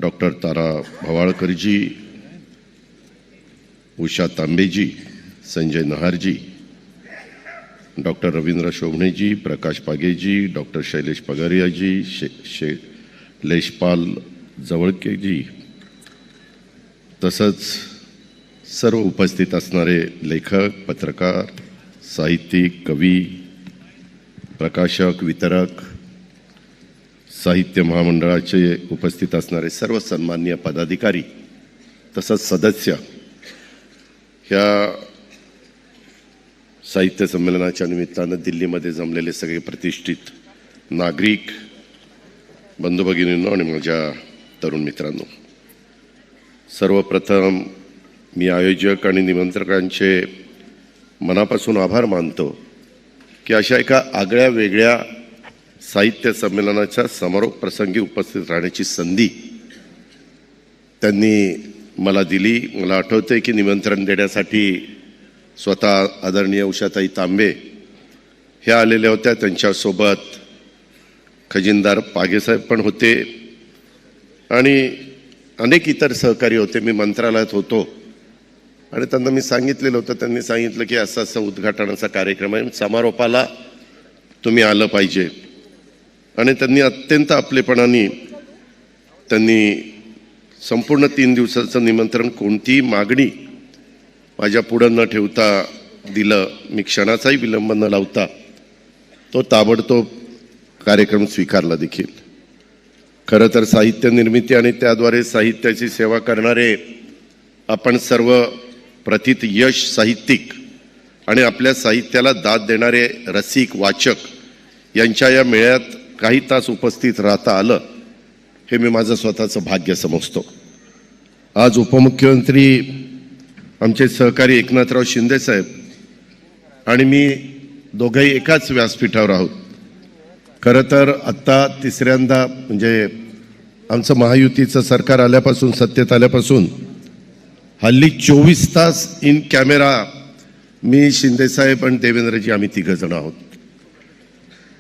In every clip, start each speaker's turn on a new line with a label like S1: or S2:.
S1: Doctor तारा भवाळकरजी, Usha तांबेजी, Sanjay Naharji, doctor Ravindra शोभणेजी, प्रकाश पागेजी, doctor Shailesh पगारियाजी, लेशपाल जवळकेजी, तसंच सर्व उपस्थित असणारे लेखक, पत्रकार, साहित्यिक, कवी, प्रकाशक, वितरक, साहित्य महामंडळाचे उपस्थित असणारे सर्व सन्माननीय पदाधिकारी तसंच सदस्य, ह्या साहित्य संमेलनाच्या निमित्तानं दिल्लीमध्ये जमलेले सगळे प्रतिष्ठित नागरिक, बंधू भगिनींनो आणि माझ्या तरुण मित्रांनो, सर्वप्रथम मी आयोजक आणि निमंत्रकांचे मनापासून आभार मानतो की अशा एका आगळ्या वेगळ्या साहित्य संमेलनाच्या समारोप प्रसंगी उपस्थित राहण्याची संधी त्यांनी मला दिली. मला आठवतंय की निमंत्रण देण्यासाठी स्वतः आदरणीय उषाताई तांबे ह्या आलेल्या होत्या. त्यांच्यासोबत खजिनदार पागेसाहेब पण होते आणि अनेक इतर सहकारी होते. मी मंत्रालयात होतो आणि त्यांना मी सांगितलेलं होतं. त्यांनी सांगितलं की असं असं उद्घाटनाचा कार्यक्रम आहे, समारोपाला तुम्ही आलं पाहिजे. आणि त्यांनी अत्यंत आपलेपणाने त्यांनी संपूर्ण 3 दिवसाचं निमंत्रण कोणतीही मागणी माझ्या पुढं न ठेवता दिलं. मी क्षणाचाही विलंब न लावता तो ताबडतोब कार्यक्रम स्वीकारला देखील. खरं तर साहित्य निर्मिती आणि त्याद्वारे साहित्याची सेवा करणारे आपण सर्व प्रथित यश साहित्यिक आणि आपल्या साहित्याला दाद देणारे रसिक वाचक यांच्या या मेळ्यात काही तास उपस्थित राहता आलं हे मी माझं स्वतःचं भाग्य समजतो. आज उपमुख्यमंत्री आमचे सहकारी एकनाथराव शिंदे साहेब आणि मी दोघंही एकाच व्यासपीठावर आहोत. खरं तर आत्ता तिसऱ्यांदा म्हणजे आमचं महायुतीचं सरकार आल्यापासून, सत्तेत आल्यापासून हल्ली 24 तास इन कॅमेरा मी, शिंदेसाहेब आणि देवेंद्रजी आम्ही 3 जण आहोत.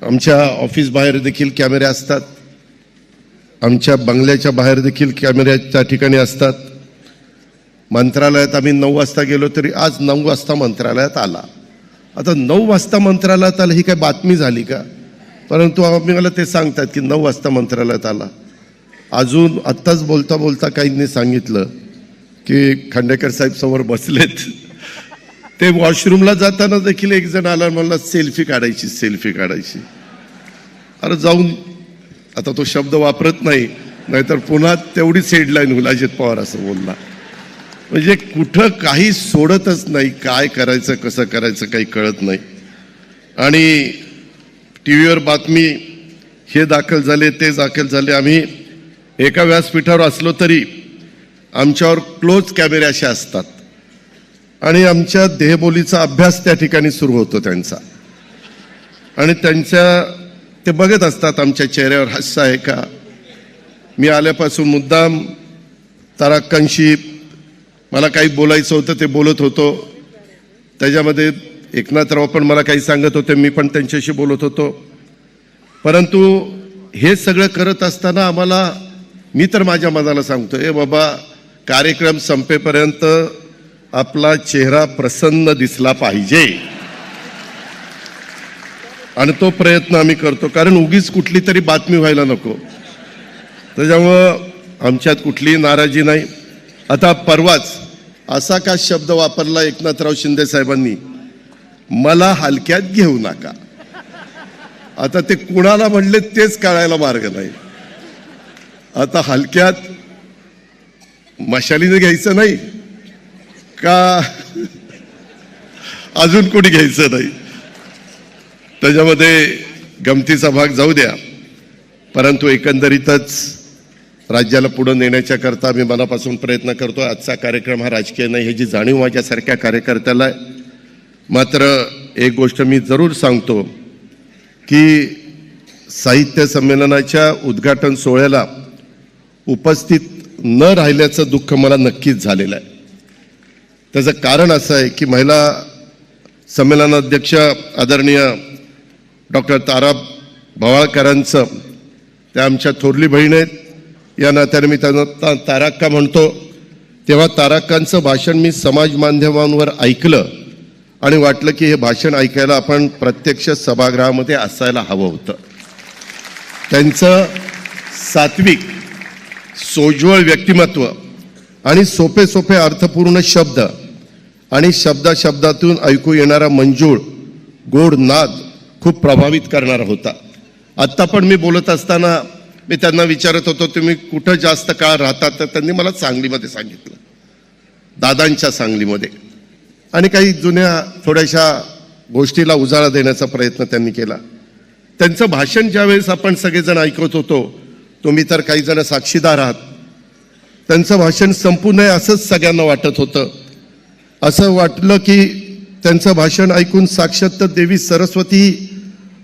S1: आमच्या ऑफिस बाहेर देखील कॅमेरे असतात, आमच्या बंगल्याच्या बाहेर देखील कॅमेरे त्या ठिकाणी असतात. मंत्रालयात आम्ही 9 वाजता गेलो तरी आज 9 वाजता मंत्रालयात आला. आता 9 वाजता मंत्रालयात आला ही काय बातमी झाली का? परंतु आम्ही मला ते सांगतात की 9 वाजता मंत्रालयात आला. अजून आत्ताच बोलता बोलता काहींनी सांगितलं की खांडेकर साहेब समोर बसलेत. ते वॉशरूमला जाताना देखील एक जण आला, मला सेल्फी काढायची. अरे जाऊन, आता तो शब्द वापरत नाही, नाहीतर पुन्हा तेवढीच हेडलाईन होईल, अजित पवार असं बोलला. म्हणजे कुठं काही सोडतच नाही, काय करायचं कसं करायचं काही कळत नाही. आणि टी व्हीवर बातमी हे दाखल झाले ते दाखल झाले. आम्ही एका व्यासपीठावर असलो तरी आमच्यावर क्लोज कॅमेरे असे असतात आणि आमच्या देहबोलीचा अभ्यास त्या ठिकाणी सुरू होतो त्यांचा. आणि ते बघत असतात आमच्या चेहऱ्यावर हास्य आहे का. मी आल्यापासून मुद्दाम तारक्कांशी मला काही बोलायचं होतं ते बोलत होतो. त्याच्यामध्ये एकनाथराव पण मला काही सांगत होते, मी पण त्यांच्याशी बोलत होतो. परंतु हे सगळं करत असताना मी तर माझ्या मनाला सांगतो, ए बाबा, कार्यक्रम संपेपर्यंत आपला चेहरा प्रसन्न दिसला पाहिजे आणि तो प्रयत्न आम्ही करतो. कारण उगीच कुठली तरी बातमी व्हायला नको. त्याच्यामुळं आमच्यात कुठलीही नाराजी नाही. आता परवाच असा का शब्द वापरला एकनाथराव शिंदे साहेबांनी, मला हलक्यात घेऊ नका. आता ते कुणाला म्हणले तेच कळायला मार्ग नाही. आता हलक्यात मशालीने घ्यायचं नाही का अजून कोणी घ्यायचं नाही. त्याच्यामध्ये गमतीचा भाग जाऊ द्या, परंतु एकंदरीतच राज्याला पुढे नेण्याच्या करता मी मनापासून प्रयत्न करतो. आजचा कार्यक्रम हा राजकीय नाही ह्याची जाणीव माझ्यासारख्या कार्यकर्त्याला आहे. मात्र एक गोष्ट मी जरूर सांगतो की साहित्य संमेलनाच्या उद्घाटन सोहळ्याला उपस्थित न राहिल्याचं दुःख मला नक्कीच झालेलं आहे. त्याचं कारण असं आहे की महिला संमेलनाध्यक्ष आदरणीय डॉक्टर तारा भवाळकरांचं, त्या आमच्या थोरली बहीण आहेत या नात्याने मी त्यांना तारक्का म्हणतो. तेव्हा तारक्कांचं भाषण मी समाज माध्यमांवर ऐकलं आणि वाटलं की हे भाषण ऐकायला आपण प्रत्यक्ष सभागृहामध्ये असायला हवं होतं. त्यांचं सात्विक सोज्वळ व्यक्तिमत्व आणि सोपे सोपे अर्थपूर्ण शब्द आणि शब्दातून ऐकू येणारा मंजूळ गोड नाद खूप प्रभावित करणारा होता. आत्ता पण मी बोलत असताना मी त्यांना विचारत होतो तुम्ही कुठं जास्त काळ राहतात, तर त्यांनी मला सांगलीमध्ये सांगितलं, दादांच्या सांगलीमध्ये. आणि काही जुन्या थोड्याशा गोष्टीला उजाळा देण्याचा प्रयत्न त्यांनी केला. त्यांचं भाषण ज्यावेळेस आपण सगळेजण ऐकत होतो, तुम्ही तर काही जण साक्षीदार आहात, त्यांचं भाषण संपू नये असंच सगळ्यांना वाटत होतं. असं वाटलं की त्यांचं भाषण ऐकून साक्षात देवी सरस्वती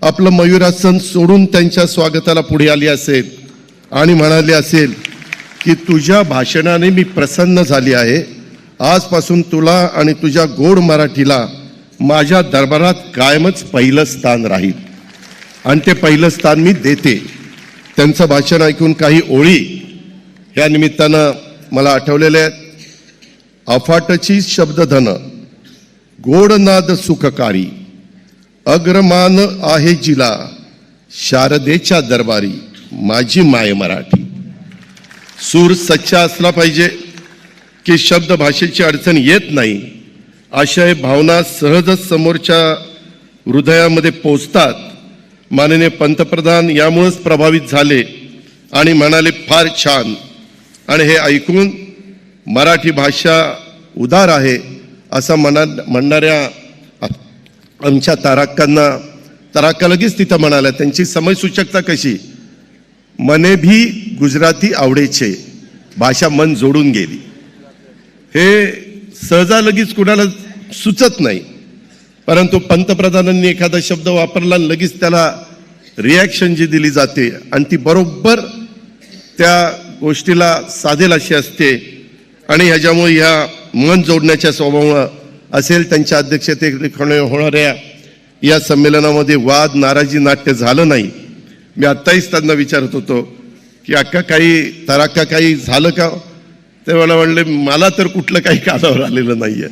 S1: आपलं मयूरासन सोडून त्यांच्या स्वागताला पुढे आली असेल आणि म्हणाली असेल की तुझ्या भाषणाने मी प्रसन्न झाली आहे. आजपासून तुला आणि तुझ्या गोड मराठीला माझ्या दरबारात कायमच पहिलं स्थान राहील आणि ते पहिलं स्थान मी देते. त्यांचं भाषण ऐकून काही ओळी या निमित्तानं मला आठवलेल्या आहेत. अफाटची शब्दधन गोडनाद सुखकारी, अग्रमान आहे जिला शारदेच्या दरबारी माझी माय मराठी. सूर सच्चा असला पाहिजे की शब्द भाषेची अडचण येत नाही, आशय भावना सहजच समोरच्या हृदयामध्ये पोचतात. माननीय पंतप्रधान यामुळेच प्रभावित झाले आणि म्हणाले फार छान. आणि हे ऐकून मराठी भाषा उदार आहे असं म्हणणाऱ्या आमच्या तारक्का लगेच तिथं म्हणाल्या. त्यांची समयसूचकता कशी, मने भी गुजराती आवडेचे, भाषा मन जोडून गेली. हे सहजा लगेच कुणाला सुचत नाही, परंतु पंतप्रधानांनी एखादा शब्द वापरला लगेच त्याला रिॲक्शन जी दिली जाते आणि ती बरोबर त्या गोष्टीला साधेल अशी असते. आणि ह्याच्यामुळे ह्या मन जोडण्याच्या स्वभावामुळे असेल त्यांच्या अध्यक्षतेखाली होणाऱ्या या संमेलनामध्ये वाद नाराजी नाट्य झालं नाही. मी आत्ताहीच त्यांना विचारत होतो की तारक्का काही झालं का, ते मला म्हणले मला तर कुठलं काही कानावर आलेलं नाहीये.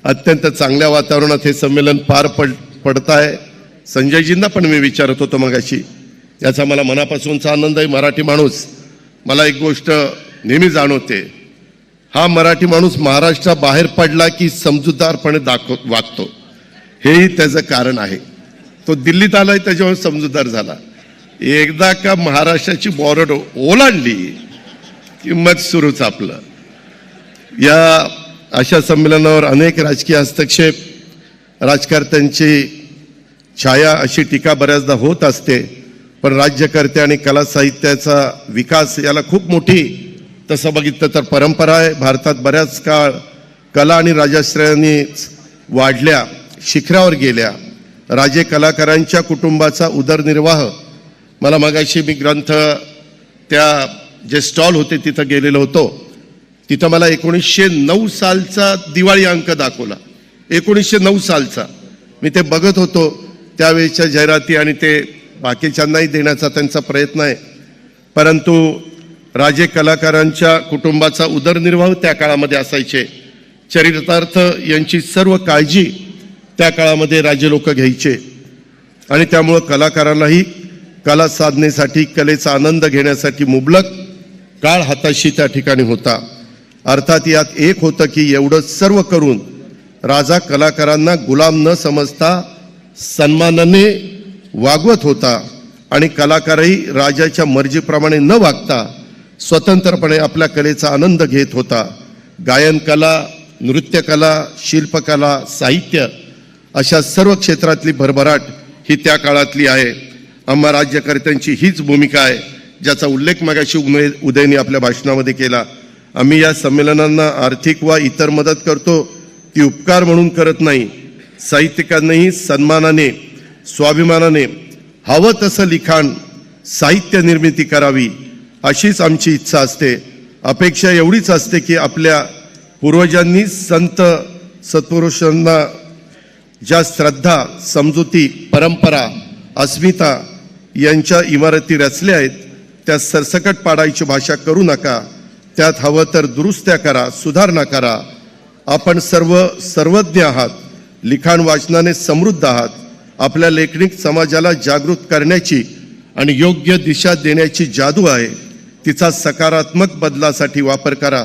S1: अत्यंत चांगल्या वातावरणात हे संमेलन पार पडत आहे. संजयजींना पण मी विचारत होतो मगाशी, याचा मला मनापासूनचा आनंद आहे. मराठी माणूस, मला एक गोष्ट नेहमी जाणवते, हा मराठी माणूस महाराष्ट्राबाहेर पडला की समजूतदारपणे वागतो. हेही त्याचं कारण आहे. तो दिल्लीत आलाय त्याच्यावर समजूतदार झाला. एकदा का महाराष्ट्राची बॉर्डर ओलांडली की मग सुरूच आपलं. या अशा संमेलनावर अनेक राजकीय हस्तक्षेप, राजकारत्यांची छाया अशी टीका बऱ्याचदा होत असते, पण राज्यकर्ते आणि कला साहित्याचा विकास याला खूप मोठी तसं बघितलं तर परंपरा आहे. भारतात बऱ्याच काळ कला आणि राजाश्रयांनी वाढल्या, शिखरावर गेल्या. राजे कलाकारांच्या कुटुंबाचा उदरनिर्वाह, मला मगाशी मी ग्रंथ त्या जे स्टॉल होते तिथं गेलेलो होतो, तिथं मला 1909 सालचा दिवाळी अंक दाखवला. 1909 सालचा मी ते बघत होतो. त्यावेळेच्या जाहिराती आणि ते बाकीच्यांनाही देण्याचा त्यांचा प्रयत्न आहे. परंतु राजे कलाकारांच्या कुटुंबाचा उदरनिर्वाह त्या काळामध्ये असायचे. चरितार्थ यांची सर्व काळजी त्या काळामध्ये राजे लोक घ्यायचे आणि त्यामुळं कलाकारालाही कला साधनेसाठी, कलेचा आनंद घेण्यासाठी मुबलक काळ हाताशी त्या ठिकाणी होता. अर्थात यात एक होतं की एवढं सर्व करून राजा कलाकारांना गुलाम न समजता सन्मानाने वागवत होता आणि कलाकारही राजाच्या मर्जीप्रमाणे न वागता स्वतंत्रपणे आपल्या कलेचा आनंद घेत होता. गायन कला, नृत्यकला, शिल्पकला, साहित्य अशा सर्व क्षेत्रातली भरभराट ही त्या काळातली आहे. आम्हा राज्यकर्त्यांची हीच भूमिका आहे, ज्याचा उल्लेख मगाशी उदयनी आपल्या भाषणामध्ये केला. आम्ही या संमेलनांना आर्थिक वा इतर मदत करतो ती उपकार म्हणून करत नाही. साहित्यिकांनीही सन्मानाने, स्वाभिमानाने हवं तसं लिखाण, साहित्य निर्मिती करावी अशीच आमची इच्छा असते. अपेक्षा एवढीच असते की आपल्या पूर्वजांनी संत सत्पुरुषांना ज्या श्रद्धा, समजुती, परंपरा, अस्मिता यांच्या इमारती रचल्या आहेत त्या सरसकट पाडायची भाषा करू नका. त्यात हवं तर दुरुस्त्या करा, सुधारणा करा. आपण सर्वज्ञ आहात. लिखाण वाचनाने समृद्ध आहात. आपल्या लेखनिक समाजाला जागृत करण्याची आणि योग्य दिशा देण्याची जादू आहे. तिचा सकारात्मक बदलासाठी वापर करा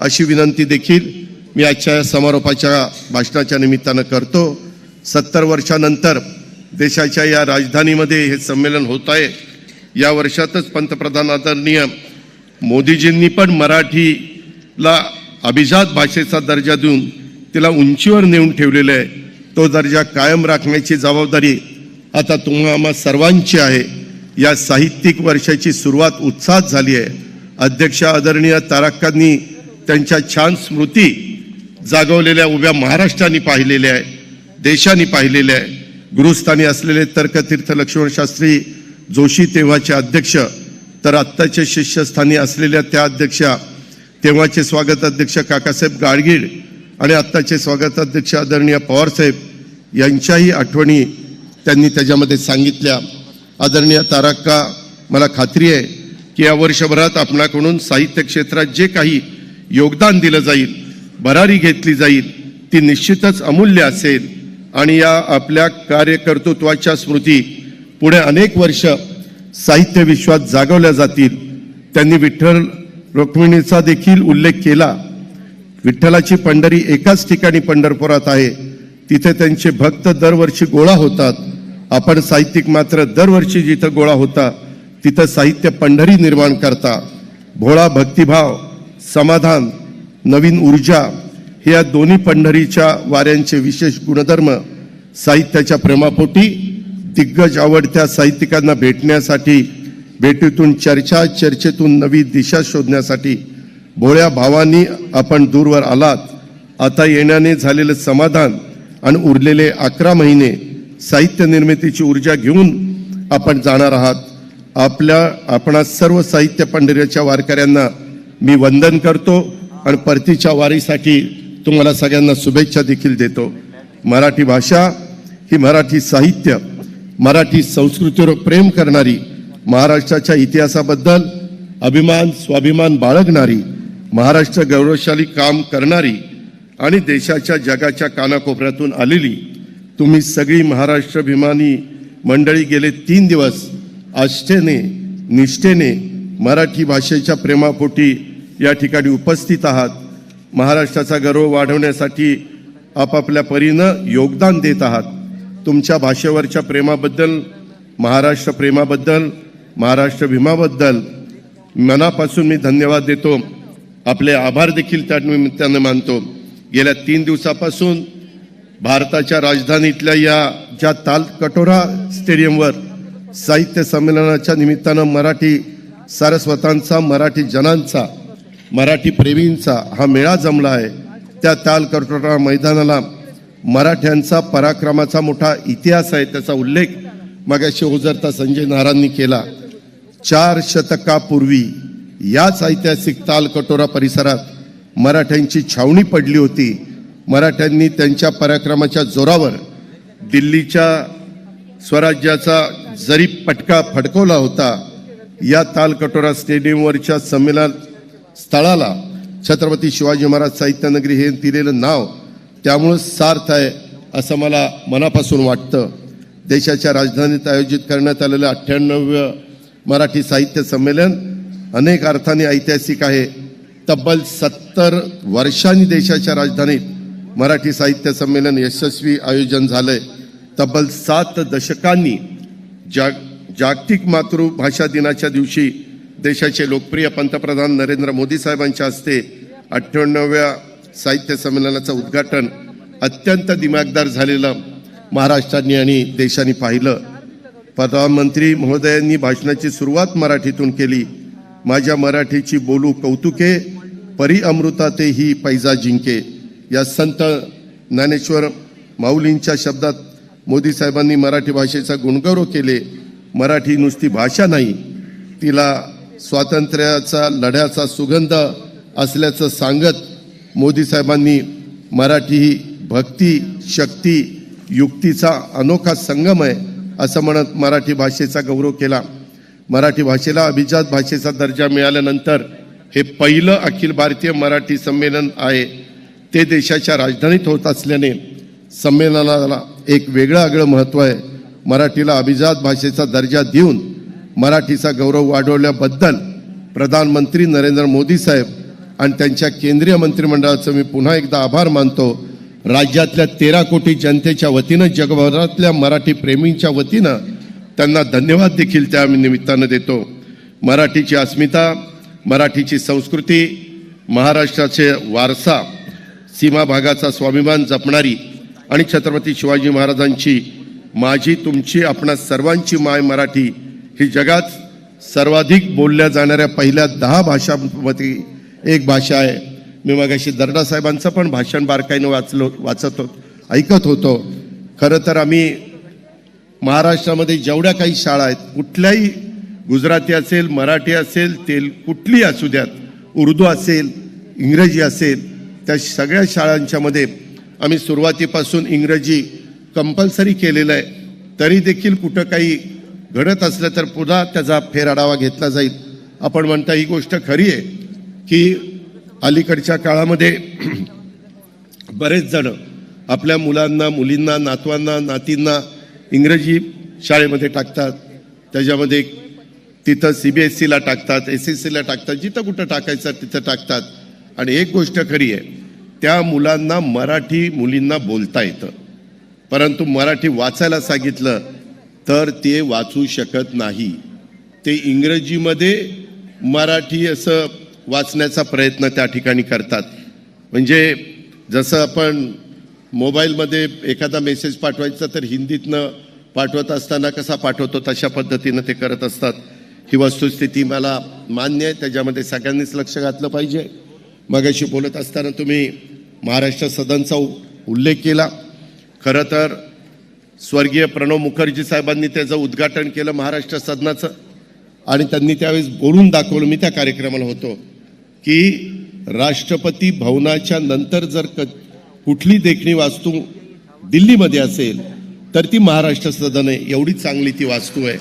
S1: अशी विनंती देखील मी आजच्या समारोपाच्या भाषणाच्या निमित्तानं करतो. 70 वर्षानंतर देशाच्या या राजधानीमध्ये हे संमेलन होत आहे. या वर्षातच पंतप्रधान आदरणीय मोदीजींनी पण मराठीला अभिजात भाषेचा दर्जा देऊन तिला उंचीवर नेऊन ठेवलेला आहे. तो दर्जा कायम राखण्याची जबाबदारी आता तुम्हा सर्वांची आहे. या साहित्यिक वर्षाची सुरुवात उत्साहात झाली आहे. अध्यक्ष आदरणीय तारक्कांनी त्यांच्या छान स्मृती जागवलेल्या उभ्या महाराष्ट्राने पाहिलेल्या आहे, देशाने पाहिलेल्या आहे. गुरुस्थानी असलेले तर्कतीर्थ लक्ष्मण शास्त्री जोशी तेव्हाचे अध्यक्ष, तर आत्ताचे शिष्यस्थानी असलेल्या त्या अध्यक्षा तेव्हाचे स्वागत अध्यक्ष काकासाहेब गाडगीळ आणि आत्ताचे स्वागत अध्यक्ष आदरणीय पवारसाहेब यांच्याही आठवणी त्यांनी त्याच्यामध्ये सांगितल्या. आदरणीय तारक्का, मला खात्री आहे की या वर्षभरात आपणाकडून साहित्य क्षेत्रात जे काही योगदान दिलं जाईल, भरारी घेतली जाईल, ती निश्चितच अमूल्य असेल आणि या आपल्या कार्यकर्तृत्वाच्या स्मृती पुढे अनेक वर्ष साहित्य विश्वात जागवल्या जातील. त्यांनी विठ्ठल रुक्मिणीचा देखील उल्लेख केला. विठ्ठलाची पंढरी एकाच ठिकाणी पंढरपुरात आहे. तिथे त्यांचे भक्त दरवर्षी गोळा होतात. आपण साहित्यिक मात्र दरवर्षी जिथं गोळा होता तिथं साहित्य पंढरी निर्माण करता. भोळा भक्तिभाव, समाधान, नवीन ऊर्जा हे या दोन्ही पंढरीच्या वाऱ्यांचे विशेष गुणधर्म साहित्याच्या प्रेमापोटी दिग्गज आवडत्या साहित्यिकांना भेटण्यासाठी, भेटीतून चर्चा, चर्चेतून नवी दिशा शोधण्यासाठी भोळ्या भावांनी आपण दूरवर आलात. आता येण्याने झालेलं समाधान आणि उरलेले 11 महिने साहित्य निर्मितीची ऊर्जा घेऊन आपण जाणार आहात. आपणा सर्व साहित्य पंढरीच्या वारकऱ्यांना मी वंदन करतो आणि परतीच्या वारीसाठी तुम्हाला सगळ्यांना शुभेच्छा देखील देतो. मराठी भाषा ही मराठी साहित्य, मराठी संस्कृतीवर प्रेम करणारी, महाराष्ट्राच्या इतिहासाबद्दल अभिमान स्वाभिमान बाळगणारी, महाराष्ट्र गौरवशाली काम करणारी आणि देशाच्या जगाच्या कानाकोपऱ्यातून आलेली तुम्ही सगळी महाराष्ट्राभिमानी मंडळी गेले 3 दिवस आस्थेने, निष्ठेने मराठी भाषेच्या प्रेमापोटी या ठिकाणी उपस्थित आहात. महाराष्ट्राचा गौरव वाढवण्यासाठी आपापल्या परीनं योगदान देत आहात. तुमच्या भाषेवरच्या प्रेमाबद्दल, महाराष्ट्र प्रेमाबद्दल, महाराष्ट्र भीमाबद्दल मनापासून मी धन्यवाद देतो. आपले आभार देखील त्या निमित्तानं मानतो. गेल्या 3 दिवसापासून भारताच्या राजधानीतल्या या ज्या तालकटोरा स्टेडियमवर साहित्य संमेलनाच्या निमित्तानं मराठी सारस्वतांचा, मराठी जनांचा, मराठी प्रेमींचा हा मेळा जमला आहे. त्या तालकटोरा मैदानाला मराठ्यांचा पराक्रमाचा मोठा इतिहास आहे, त्याचा उल्लेख मगाशी ओझरता संजय नारांनी केला. 4 शतकापूर्वी याच ऐतिहासिक तालकटोरा परिसरात मराठ्यांची छावणी पडली होती. मराठ्यांनी त्यांच्या पराक्रमाच्या जोरावर दिल्लीच्या स्वराज्याचा जरी पटका फडकवला होता. या तालकटोरा स्टेडियमवरच्या संमेलन स्थळाला छत्रपती शिवाजी महाराज साहित्य नगरी हे दिलेलं नाव त्यामुळे सार्थ आहे असं मला मनापासून वाटतं. देशाच्या राजधानीत आयोजित करण्यात आलेलं 98वें मराठी साहित्य संमेलन अनेक अर्थाने ऐतिहासिक आहे. तब्बल 70 वर्षांनी देशाच्या राजधानीत मराठी साहित्य संमेलन यशस्वी आयोजन झालंय. तब्बल 7 दशकांनी जागतिक मातृभाषा दिनाच्या दिवशी देशाचे लोकप्रिय पंतप्रधान नरेंद्र मोदी साहेबांच्या हस्ते 98व्या साहित्य संमेलनाचं उद्घाटन अत्यंत दिमागदार झालेलं महाराष्ट्राने आणि देशाने पाहिलं. प्रधानमंत्री महोदयांनी भाषणाची सुरुवात मराठीतून केली. माझ्या मराठीची बोलू कौतुके, परी अमृताते ही पैजा जिंके. या संत ज्ञानेश्वर माऊलींच्या शब्दात मोदी साहेबांनी मराठी भाषेचा गुणगौरव केले. मराठी नुसती भाषा नाही, तिला स्वातंत्र्याचा लढ्याचा सुगंध असल्याचं सांगत मोदी साहेबांनी मराठी ही भक्ती, शक्ती, युक्तीचा अनोखा संगम आहे असं म्हणत मराठी भाषेचा गौरव केला. मराठी भाषेला अभिजात भाषेचा दर्जा मिळाल्यानंतर हे पहिलं अखिल भारतीय मराठी संमेलन आहे. ते देशाच्या राजधानीत होत असल्याने संमेलनाला एक वेगळं आगळं महत्त्व आहे. मराठीला अभिजात भाषेचा दर्जा देऊन मराठीचा गौरव वाढवल्याबद्दल प्रधानमंत्री नरेंद्र मोदी साहेब आणि त्यांच्या केंद्रीय मंत्रिमंडळाचं मी पुन्हा एकदा आभार मानतो. राज्यातल्या 13 कोटी जनतेच्या वतीनं, जगभरातल्या मराठी प्रेमींच्या वतीनं त्यांना धन्यवाद देखील त्या निमित्तानं देतो. मराठीची अस्मिता, मराठीची संस्कृती, महाराष्ट्राचे वारसा, सीमा भागाचा स्वाभिमान जपणारी आणि छत्रपती शिवाजी महाराजांची माझी तुमची आपणा सर्वांची माय मराठी ही जगात सर्वाधिक बोलल्या जाणाऱ्या पहिल्या 10 भाषांमध्ये एक भाषा आहे. मी मगाशी दर्डा साहेबांचं पण भाषण बारकाईनं ऐकत होतो. खरं तर आम्ही महाराष्ट्रामध्ये जेवढ्या काही शाळा आहेत, कुठल्याही गुजराती असेल, मराठी असेल, कुठली असू द्यात, उर्दू असेल, इंग्रजी असेल, त्या सगळ्या शाळांच्यामध्ये आम्ही सुरुवातीपासून इंग्रजी कंपल्सरी केलेलं आहे. तरी देखील कुठं काही घडत असलं तर पुन्हा त्याचा फेरआढावा घेतला जाईल. आपण म्हणता ही गोष्ट खरी आहे की अलीकडच्या काळामध्ये बरेच जण आपल्या मुलांना, मुलींना, नातवांना, नातींना इंग्रजी शाळेमध्ये टाकतात. त्याच्यामध्ये तिथं CBSEला टाकतात, SSCला टाकतात, जिथं कुठं टाकायचं तिथं टाकतात. आणि एक गोष्ट खरी आहे, त्या मुलांना मराठी मुलींना बोलता येतं, परंतु मराठी वाचायला सांगितलं तर ते वाचू शकत नाही. ते इंग्रजीमध्ये मराठी असं वाचण्याचा प्रयत्न त्या ठिकाणी करतात. म्हणजे जसं आपण मोबाईलमध्ये एखादा मेसेज पाठवायचा तर हिंदीतनं पाठवत असताना कसा पाठवतो तशा पद्धतीनं ते करत असतात. ही वस्तुस्थिती मला मान्य आहे, त्याच्यामध्ये सगळ्यांनीच लक्ष घातलं पाहिजे. मगाशी बोलत असताना तुम्ही महाराष्ट्र सदनचा उल्लेख केला. खरं तर स्वर्गीय प्रणव मुखर्जी साहेबांनी त्याचं उद्घाटन केलं महाराष्ट्र सदनाचं, आणि त्यांनी त्यावेळेस बोलून दाखवलं, मी त्या कार्यक्रमाला होतो, की राष्ट्रपती भवनाच्या नंतर जर कुठली देखणी वास्तू दिल्लीमध्ये असेल तर ती महाराष्ट्र सदन आहे. एवढी चांगली ती वास्तू आहे,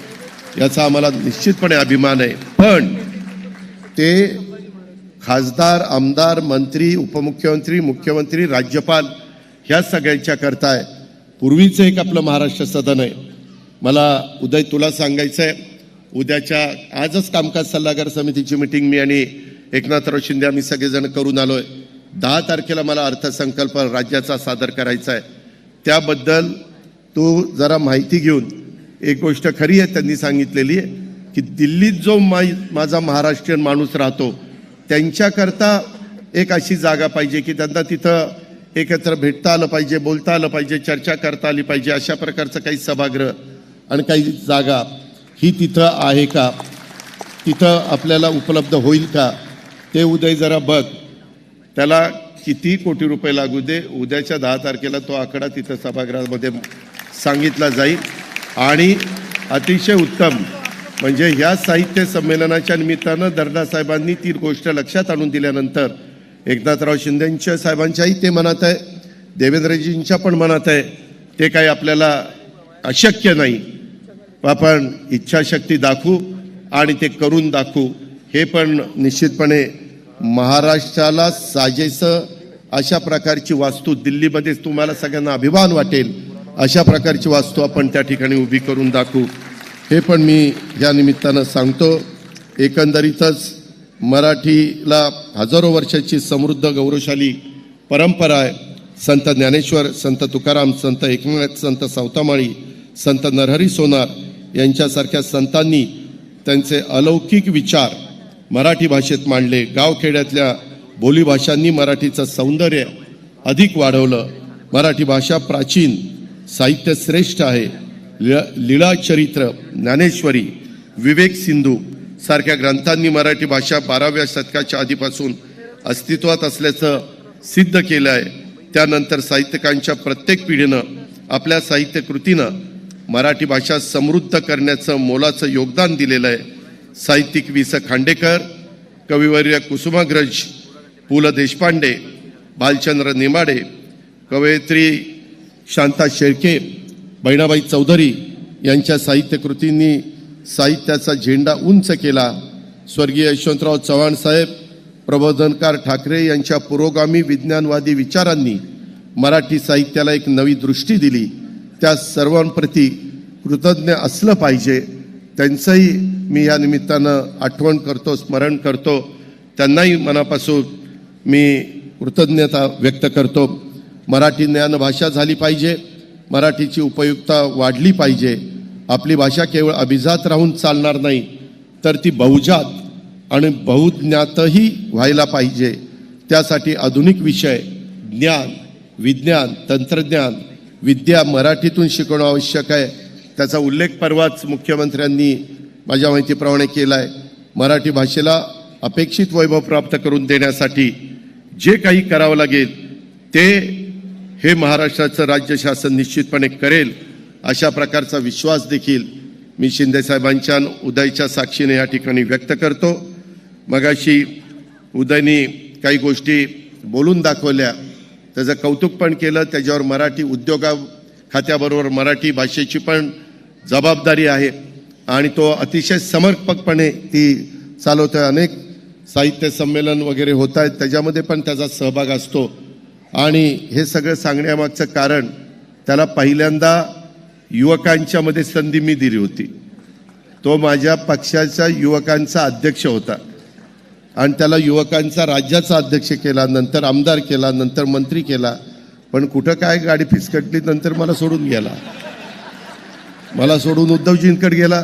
S1: याचा आम्हाला निश्चितपणे अभिमान आहे. पण ते खासदार, आमदार, मंत्री, उपमुख्यमंत्री, मुख्यमंत्री, राज्यपाल ह्या सगळ्यांच्या करता आहे. पूर्वीचं एक आपलं महाराष्ट्र सदन आहे. मला उदय तुला सांगायचं आहे, उद्याच्या आजच कामकाज सल्लागार समितीची मीटिंग मी आणि एकनाथराव शिंदे आम्ही सगळेजण करून आलोय. 10 तारखेला मला अर्थसंकल्प राज्याचा सादर करायचा आहे. त्याबद्दल तू जरा माहिती घेऊन, एक गोष्ट खरी आहे त्यांनी सांगितलेली आहे की दिल्लीत जो माझा महाराष्ट्रीयन माणूस राहतो त्यांच्याकरता एक अशी जागा पाहिजे की त्यांना तिथं एकत्र भेटता आलं पाहिजे, बोलता आलं पाहिजे, चर्चा करता आली पाहिजे. अशा प्रकारचं काही सभागृह आणि काही जागा ही तिथं आहे का, तिथं आपल्याला उपलब्ध होईल का, ते उदय जरा बघ. त्याला किती कोटी रुपये लागू दे, उद्याच्या 10 तारखेला तो आकडा तिथं सभागृहामध्ये सांगितला जाईल. आणि अतिशय उत्तम म्हणजे ह्या साहित्य संमेलनाच्या निमित्तानं दर्डा साहेबांनी ती गोष्ट लक्षात आणून दिल्यानंतर एकनाथराव शिंदेंच्या साहेबांच्याही ते मनात आहे, देवेंद्रजींच्या पण मनात आहे. ते काही आपल्याला अशक्य नाही, आपण इच्छाशक्ती दाखवू आणि ते करून दाखवू. हे पण निश्चितपणे महाराष्ट्राला साजेसं अशा प्रकारची वास्तू दिल्लीमध्ये तुम्हाला सगळ्यांना अभिमान वाटेल अशा प्रकारची वास्तू आपण त्या ठिकाणी उभी करून दाखवू. हे पण मी या निमित्तानं सांगतो. एकंदरीतच मराठीला हजारो वर्षाची समृद्ध गौरवशाली परंपरा आहे. संत ज्ञानेश्वर, संत तुकाराम, संत एकनाथ, संत सावतामाळी, संत नरहरी सोनार यांच्यासारख्या संतांनी त्यांचे अलौकिक विचार मराठी भाषेत मांडले. गावखेड्यातल्या बोलीभाषांनी मराठीचं सौंदर्य अधिक वाढवलं. मराठी भाषा प्राचीन, साहित्य श्रेष्ठ आहे. लीळाचरित्र, ज्ञानेश्वरी, विवेक सिंधू सारख्या ग्रंथांनी मराठी भाषा 12व्या शतकाच्या आधीपासून अस्तित्वात असल्याचं सिद्ध केलं आहे. त्यानंतर साहित्यिकांच्या प्रत्येक पिढीनं आपल्या साहित्य कृतीनं मराठी भाषा समृद्ध करण्याचं मोलाचं योगदान दिलेलं आहे. साहित्यिक वि.स. खांडेकर, कविवर्य कुसुमाग्रज, पु ल देशपांडे, भालचंद्र नेमाडे, कवयित्री शांता शेळके, बहिणाबाई चौधरी यांच्या साहित्य कृतींनी साहित्याचा झेंडा उंच केला. स्वर्गीय यशवंतराव चव्हाण साहेब, प्रबोधनकार ठाकरे यांच्या पुरोगामी विज्ञानवादी विचारांनी मराठी साहित्याला एक नवी दृष्टी दिली. त्या सर्वांप्रती कृतज्ञ असलं पाहिजे. त्यांचंही मी या निमित्तानं आठवण करतो, स्मरण करतो. त्यांनाही मनापासून मी कृतज्ञता व्यक्त करतो. मराठी ज्ञानभाषा झाली पाहिजे, मराठीची उपयुक्तता वाढली पाहिजे. आपली भाषा केवळ अभिजात राहून चालणार नाही, तर ती बहुजात आणि बहुज्ञातही व्हायला पाहिजे. त्यासाठी आधुनिक विषय, ज्ञान, विज्ञान, तंत्रज्ञान, विद्या मराठीतून शिकवणं आवश्यक आहे. त्याचा उल्लेख परवाच मुख्यमंत्र्यांनी माझ्या माहितीप्रमाणे केला आहे. मराठी भाषेला अपेक्षित वैभव प्राप्त करून देण्यासाठी जे काही करावं लागेल ते हे महाराष्ट्राचं राज्य शासन निश्चितपणे करेल, अशा प्रकारचा विश्वास देखील मी शिंदेसाहेबांच्या उदयच्या साक्षीने या ठिकाणी व्यक्त करतो. मगाशी उदयनी काही गोष्टी बोलून दाखवल्या, त्याचं कौतुक पण केलं. त्याच्यावर मराठी उद्योग खात्याबरोबर मराठी भाषेची पण जबाबदारी आहे आणि तो अतिशय समर्पकपणे ती चालवतोय. अनेक साहित्य संमेलन वगैरे होत आहेत, त्याच्यामध्ये पण त्याचा सहभाग असतो. आणि हे सगळं सांगण्यामागचं कारण, त्याला पहिल्यांदा युवकांच्या मध्ये संधी मी दिली होती. तो माझ्या पक्षाच्या युवकांचा अध्यक्ष होता आणि त्याला युवकांचा राज्याचा अध्यक्ष केला, नंतर आमदार केला, नंतर मंत्री केला. पण कुठं काय गाडी फिसकटली, नंतर मला सोडून गेला. मला सोडून उद्धवजींकडे गेला,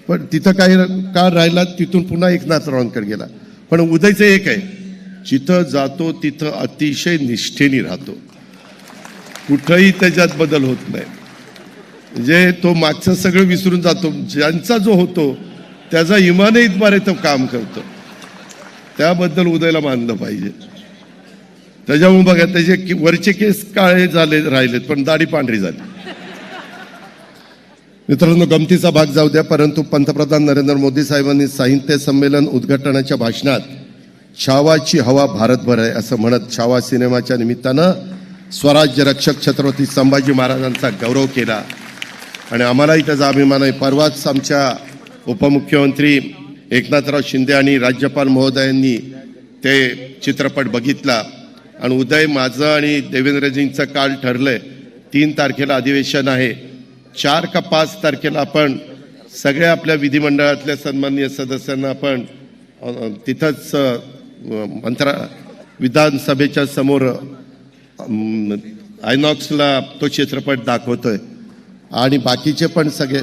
S1: पण तिथं काही काळ राहिला, तिथून पुन्हा एकनाथरावांकडे गेला. पण उदयचं एक आहे, जिथं जातो तिथं अतिशय निष्ठेने राहतो, कुठंही त्याच्यात बदल होत नाही. म्हणजे तो मागचं सगळं विसरून जातो. ज्यांचा जो होतो त्याचा इमानईद्वारे तो काम करतो. त्याबद्दल उदयला मानलं पाहिजे. त्याच्यामुळे बघा, त्याचे वरचे केस काळे झाले राहिलेत, पण दाढी पांढरी झाली. मित्रांनो, गमतीचा भाग जाऊ द्या, परंतु पंतप्रधान नरेंद्र मोदी साहेबांनी साहित्य संमेलन उद्घाटनाच्या भाषणात छावाची हवा भारतभर आहे असं म्हणत छावा सिनेमाच्या निमित्तानं स्वराज्य रक्षक छत्रपती संभाजी महाराजांचा गौरव केला आणि आम्हालाही त्याचा अभिमान आहे. परवाच आमच्या उपमुख्यमंत्री एकनाथराव शिंदे आणि राज्यपाल महोदयांनी ते चित्रपट बघितला आणि उदय, माझं आणि देवेंद्रजींचं काल ठरलंय 3 तारखेला अधिवेशन आहे. 4 का 5 तारखेला आपण सगळ्या आपल्या विधिमंडळातल्या सन्माननीय सदस्यांना आपण तिथंच विधानसभेच्या समोर आयनॉक्सला तो चित्रपट दाखवतोय आणि बाकीचे पण सगळे.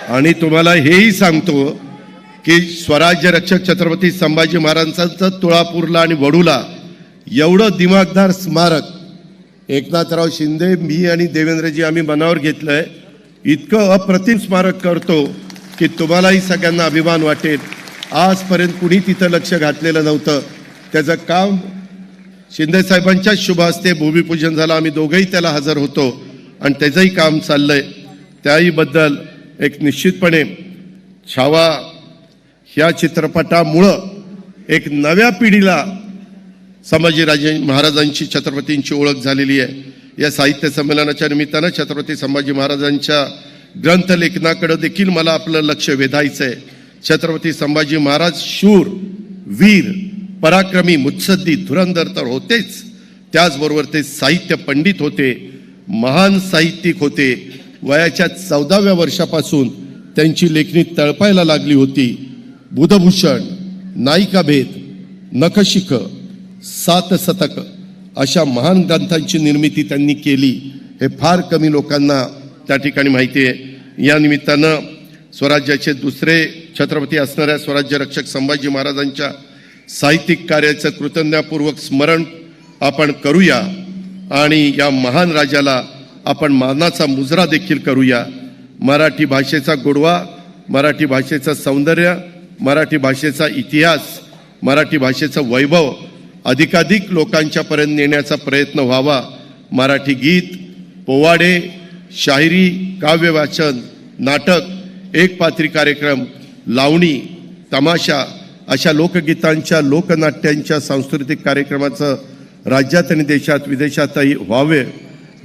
S1: आणि तुम्हाला हेही सांगतो की स्वराज्य रक्षक छत्रपती संभाजी महाराजांचं तुळापूरला आणि वडूला एवढं दिमागदार स्मारक एकनाथराव शिंदे, मी आणि देवेंद्रजी आम्ही मनावर घेतलंय. इतकं अप्रतिम स्मारक करतो की तुम्हालाही सगळ्यांना अभिमान वाटेल. आजपर्यंत कुणी तिथं लक्ष घातलेलं नव्हतं. त्याचं काम शिंदे साहेबांच्या शुभ हस्ते भूमिपूजन झालं. आम्ही दोघंही त्याला हजर होतो आणि त्याचंही काम चाललंय. त्याही बद्दल एक निश्चितपणे छावा ह्या चित्रपटामुळं एक नव्या पिढीला संभाजीराजे महाराजांची, छत्रपतींची ओळख झालेली आहे. या साहित्य संमेलनाच्या निमित्तानं छत्रपती संभाजी महाराजांच्या ग्रंथलेखनाकडे देखील मला आपलं लक्ष वेधायचं आहे. छत्रपती संभाजी महाराज शूर, वीर, पराक्रमी, मुत्सद्दी, धुरंधर तर होतेच, त्याचबरोबर ते साहित्य पंडित होते, महान साहित्यिक होते. वयाच्या 14व्या वर्षापासून त्यांची लेखणी तळपायला लागली होती. बुधभूषण, नायिकाभेद, नखशिख, 7 शतक अशा महान ग्रंथांची निर्मिती त्यांनी केली. हे फार कमी लोकांना त्या ठिकाणी माहिती आहे. या निमित्तानं स्वराज्याचे दुसरे छत्रपती असणाऱ्या स्वराज्य रक्षक संभाजी महाराजांच्या साहित्यिक कार्याचं कृतज्ञतापूर्वक स्मरण आपण करूया आणि या महान राजाला आपण मानाचा मुजरा देखील करूया. मराठी भाषेचा गोडवा, मराठी भाषेचं सौंदर्य, मराठी भाषेचा इतिहास, मराठी भाषेचं वैभव अधिकाधिक लोकांच्यापर्यंत नेण्याचा प्रयत्न व्हावा. मराठी गीत, पोवाडे, शाहिरी, काव्य वाचन, नाटक, एकपात्री कार्यक्रम, लावणी, तमाशा अशा लोकगीतांच्या, लोकनाट्यांच्या, सांस्कृतिक कार्यक्रमाचं राज्यात आणि देशात विदेशातही व्हावे.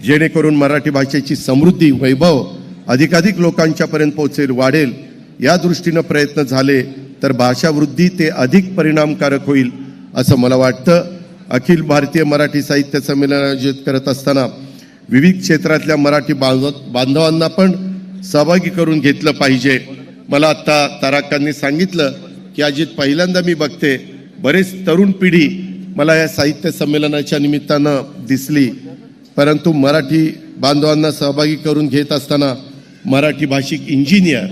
S1: जेणेकरून मराठी भाषेची समृद्धी वैभव अधिकाधिक लोकांच्यापर्यंत पोहोचेल, वाढेल, या दृष्टीनं प्रयत्न झाले तर भाषावृद्धी ते अधिक परिणामकारक होईल असं मला वाटतं. अखिल भारतीय मराठी साहित्य संमेलन आयोजित करत असताना विविध क्षेत्रातल्या मराठी बांधवांना पण सहभागी करून घेतलं पाहिजे. मला आत्ता ताराकांनी सांगितलं की अजित पहिल्यांदा मी बघते बरेच तरुण पिढी मला या साहित्य संमेलनाच्या निमित्तानं दिसली, परंतु मराठी बांधवांना सहभागी करून घेत असताना मराठी भाषिक इंजिनियर,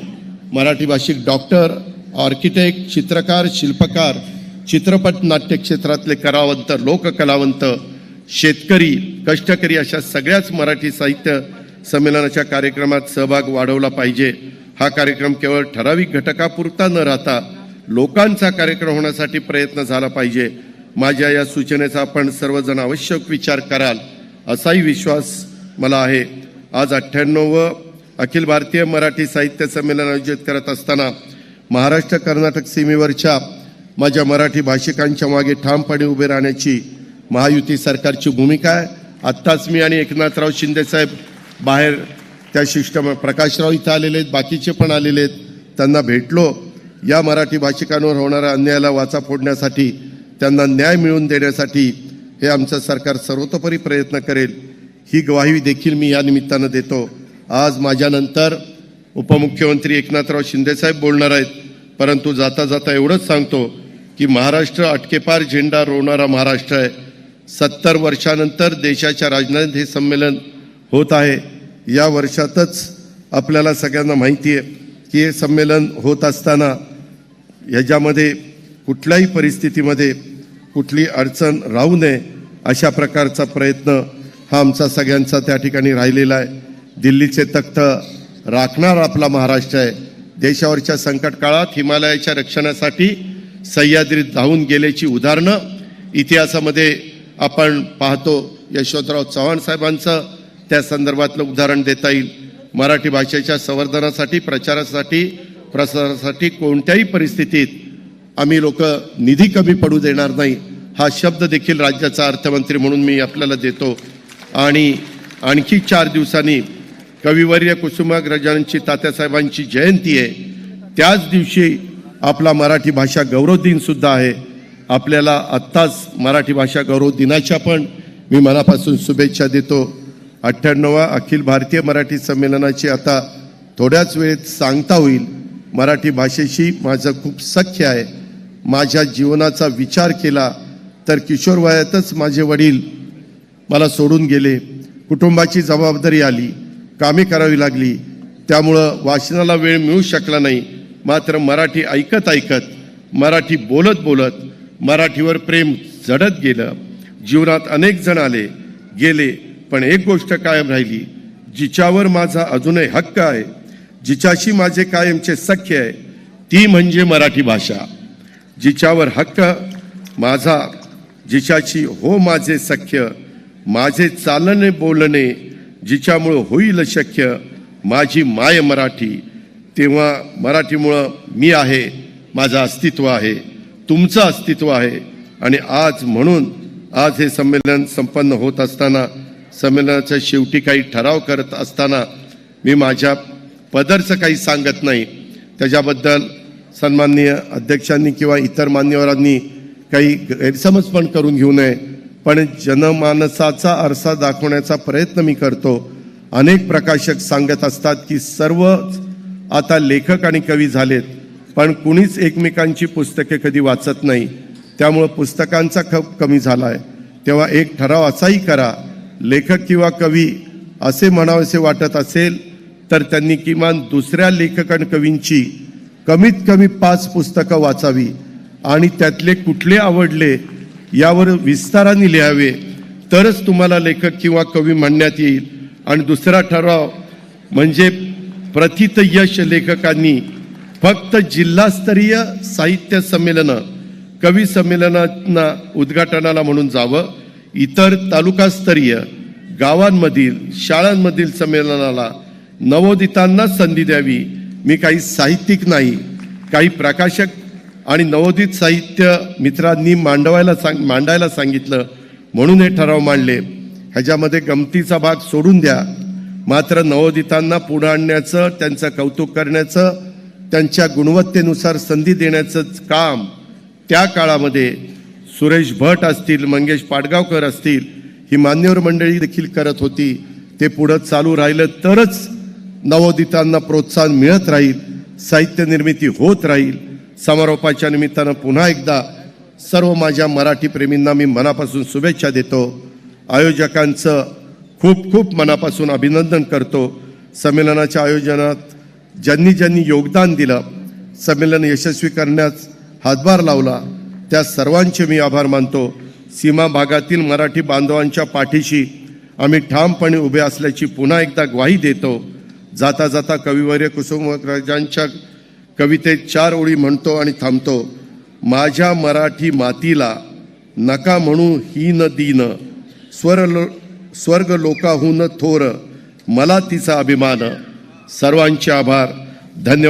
S1: मराठी भाषिक डॉक्टर, आर्किटेक्ट, चित्रकार, शिल्पकार, चित्रपट नाट्य क्षेत्रातले कलावंत, लोककलावंत, शेतकरी, कष्टकरी अशा सगळ्याच मराठी साहित्य संमेलनाच्या कार्यक्रमात सहभाग वाढवला पाहिजे. हा कार्यक्रम केवळ ठराविक घटकापुरता न राहता लोकांचा कार्यक्रम होण्यासाठी प्रयत्न झाला पाहिजे. माझ्या या सूचनेचा आपण सर्वजण आवश्यक विचार कराल असाही विश्वास मला आहे. आज 98वे अखिल भारतीय मराठी साहित्य संमेलन आयोजित करत असताना महाराष्ट्र कर्नाटक सीमेवरच्या माझ्या मराठी भाषिकांच्या मागे ठामपणे उभे राहण्याची महायुती सरकारची भूमिका आहे. आत्ताच मी आणि एकनाथराव शिंदेसाहेब बाहेर त्या प्रकाशराव इथं आलेले आहेत, बाकीचे पण आलेले आहेत, त्यांना भेटलो. या मराठी भाषिकांवर होणाऱ्या अन्यायाला वाचा फोडण्यासाठी, त्यांना न्याय मिळवून देण्यासाठी हे आमचं सरकार सर्वतोपरी प्रयत्न करेल ही ग्वाही देखील मी या निमित्तानं देतो. आज माझ्यानंतर उपमुख्यमंत्री एकनाथराव शिंदेसाहेब बोलणार आहेत, परंतु जाता जाता एवढंच सांगतो की महाराष्ट्र अटकेपार झेंडा रोवणारा महाराष्ट्र आहे. 70 वर्षानंतर देशाच्या राजधानीत हे संमेलन होत आहे. या वर्षातच आपल्याला सगळ्यांना माहिती आहे की हे संमेलन होत असताना ह्याच्यामध्ये कुठल्याही परिस्थितीमध्ये कुठली अडचण राहू नये अशा प्रकारचा प्रयत्न हा आमचा सगळ्यांचा त्या ठिकाणी राहिलेला आहे. दिल्लीचे तख्त राखणार आपला महाराष्ट्र आहे. देशावरच्या संकट काळात हिमालयाच्या रक्षणासाठी सह्याद्रीत धावून गेल्याची उदाहरणं इतिहासामध्ये आपण पाहतो. यशवंतराव चव्हाण साहेबांचं त्या संदर्भातलं उदाहरण देता येईल. मराठी भाषेच्या संवर्धनासाठी, प्रचारासाठी, प्रसारासाठी कोणत्याही परिस्थितीत आम्ही लोक निधी कमी पडू देणार नाही हा शब्द देखील राज्याचा अर्थमंत्री म्हणून मी आपल्याला देतो. आणि आणखी 4 दिवसांनी कविवर्य कुसुमाग्रजांची, तात्यासाहेबांची जयंती आहे. त्याच दिवशी आपला मराठी भाषा गौरव दिन सुद्धा आहे. आपल्याला आत्ताच मराठी भाषा गौरव दिनाच्या पण मी मनापासून शुभेच्छा देतो. 98वा अखिल भारतीय मराठी संमेलनाची आता थोड्याच वेळेत सांगता होईल. मराठी भाषेशी माझं खूप सख्य आहे. माझ्या जीवनाचा विचार केला तर किशोर वयातच माझे वडील मला सोडून गेले. कुटुंबाची जबाबदारी आली, कामे करावी लागली, त्यामुळं वाचनाला वेळ मिळू शकला नाही. मात्र मराठी ऐकत ऐकत, मराठी बोलत बोलत मराठीवर प्रेम जडत गेलं. जीवनात अनेक जण आले गेले, पण एक गोष्ट कायम राहिली, जिच्यावर माझा अजूनही हक्क आहे, जिच्याशी माझे कायमचे सख्य आहे, ती म्हणजे मराठी भाषा. जिच्यावर हक्क माझा, जिच्याशी हो माझे सख्य, माझे चालणे बोलणे जिच्यामुळं होईल शक्य, माझी माय मराठी. तेव्हा मराठीमुळं मी आहे, माझं अस्तित्व आहे, तुमचं अस्तित्व आहे. आणि आज म्हणून आज हे संमेलन संपन्न होत असताना, संमेलनाच्या शेवटी काही ठराव करत असताना मी माझ्या पदरचं काही सांगत नाही. त्याच्याबद्दल सन्माननीय अध्यक्षांनी किंवा इतर मान्यवरांनी काही गैरसमज पण करून घेऊ नये. पण जनमानसाचा आरसा दाखवण्याचा प्रयत्न मी करतो. अनेक प्रकाशक सांगत असतात की सर्वच आता लेखक आणि कवी झालेत, पण कुणीच एकमेकांची पुस्तके कधी वाचत नाही. त्यामुळं पुस्तकांचा खप कमी झाला आहे. तेव्हा एक ठराव असाही करा, लेखक किंवा कवी असे म्हणावेसे वाटत असेल तर त्यांनी किमान दुसऱ्या लेखक आणि कवींची कमीत कमी 5 पुस्तकं वाचावी आणि त्यातले कुठले आवडले यावर विस्ताराने लिहावे, तरच तुम्हाला लेखक किंवा कवी म्हणण्यात येईल. आणि दुसरा ठराव म्हणजे प्रथित यश लेखकांनी फक्त जिल्हास्तरीय साहित्य संमेलनं, कवी संमेलनांना उद्घाटनाला म्हणून जावं. इतर तालुकास्तरीय, गावांमधील, शाळांमधील संमेलनाला नवोदितांना संधी द्यावी. मी काही साहित्यिक नाही, काही प्रकाशक आणि नवोदित साहित्य मित्रांनी मांडायला सांगितलं म्हणून हे ठराव मांडले. ह्याच्यामध्ये गमतीचा भाग सोडून द्या, मात्र नवोदितांना पुढे आणण्याचं, त्यांचं कौतुक करण्याचं, त्यांच्या गुणवत्तेनुसार संधी देण्याचं काम त्या काळामध्ये सुरेश भट असतील, मंगेश पाडगावकर असतील, ही मान्यवर मंडळी देखील करत होती. ते पुढे चालू राहिलं तरच नवोदितांना प्रोत्साहन मिळत राहील, साहित्य निर्मिती होत राहील. समारोपाच्या निमित्तानं पुन्हा एकदा सर्व माझ्या मराठी प्रेमींना मी मनापासून शुभेच्छा देतो. आयोजकांचं खूप खूप मनापासून अभिनंदन करतो. संमेलनाच्या आयोजनात ज्यांनी ज्यांनी योगदान दिलं, संमेलन यशस्वी करण्यास हातभार लावला, त्या सर्वांचे मी आभार मानतो. सीमा भागातील मराठी बांधवांच्या पाठीशी आम्ही ठामपणे उभे असल्याची पुन्हा एकदा ग्वाही देतो. जाता जाता कविवर्य कुसुमाग्रजांच्या कवितेत 4 ओळी म्हणतो आणि थांबतो. माझ्या मराठी मातीला नका म्हणू हीन दीन, स्वर्ग लोकाहून थोर, मला तिचा अभिमान. सर्वांचे आभार. धन्यवाद.